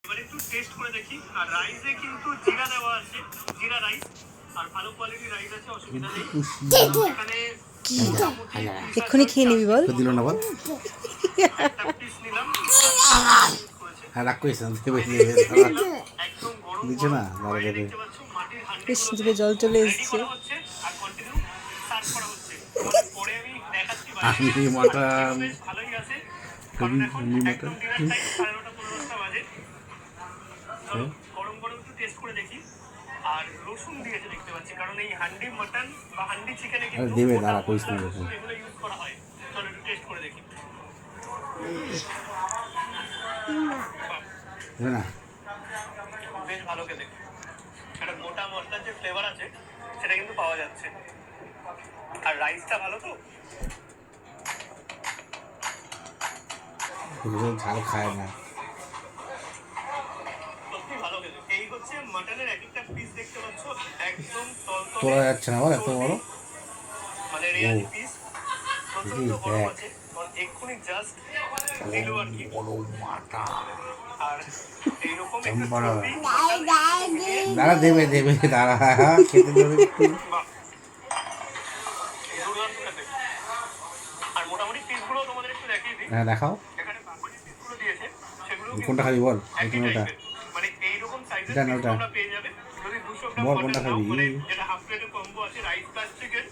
এবার একটু টেস্ট করে দেখি। আর রাইসে কিন্তু জিরা দেওয়া আছে, জিরা রাইস, আর ভালো কোয়ালিটির রাইস আছে, অসুবিধা নেই। এখানে এক্ষুনি খেয়ে নিবি বল। দিল না বল। একটা পিস নিলাম, হ্যাঁ রাগ করিস না, একদম গরম দিচ্ছে না গরম। দাদা বাইরে দেবে। দেখতে পাচ্ছ মাটির হাঁড়ি বেশ জিভে জল চলে রেডি এসছে। করা হচ্ছে আর কন্টিনিউ সার্ভ করা হচ্ছে। তোমাদের পরে আমি দেখাচ্ছি হান্ডি বাইরে। মাটন, বেশ ভালোই আছে, কারণ এখন হান্ডি একদম মাটন। ডিনার টাইম, 9:30 10:30 বাজে। চলো গরম গরম একটু টেস্ট করে দেখি। আর রসুন দিয়েছে দেখতে পাচ্ছি, কারণ এই হান্ডি মাটন বা হান্ডি চিকেনে কিন্তু দেবে, গোটা দাঁড়া, করিস মশলা, না রসুন এরকম। এগুলো ইউজ করা হয়। চলো একটু টেস্ট করে দেখি। দেবে না। বেশ ভালো খেতে, একটা গোটা মশলার যে ফ্লেভার আছে সেটা কিন্তু পাওয়া যাচ্ছে। আর রাইসটা ভালো তো, ঝাল খায় না। সত্যি ভালো খেতে। এই হচ্ছে মাটনের এক একটা পিস দেখতে পাচ্ছ, একদম তলতলে তোলা যাচ্ছে না বল, এত বড়। মানে রিয়ালি পিস। প্রচন্ড গরম আছে, কারণ এক্ষুনি জাস্ট দিল আর কি। আর এইরকম একটু চর্বি, দাঁড়া, দেবে দেবে, দাঁড়া, খেতে দেবে একটু। বাহ, দুর্দান্ত খেতে। আর মোটামুটি পিসগুলো তোমাদের একটু দেখিয়ে দিই। হ্যাঁ দেখাও, এখানে বাকি যে পিসগুলো দিয়েছে সেগুলো কোনটা খাবি বল, একই এটা না ওটা? টাইপের, মানে এইরকম সাইজের এটা না পিস ওটা? তোমরা পেয়ে যাবে। যদি 200 গ্রাম বল মটন কোনটা নাও, খাবি। মানে যেটা হাফ প্লেটের কম্বো আছে, রাইস প্লাস চিকেন,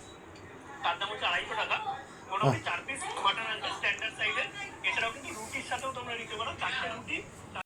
তার দাম হচ্ছে 250 টাকা। মোটামুটি 4 পিস মাটন আছে স্ট্যান্ডার্ড সাইজের। এছাড়াও কিন্তু রুটির সাথেও তোমরা নিতে পারো, 4টে রুটি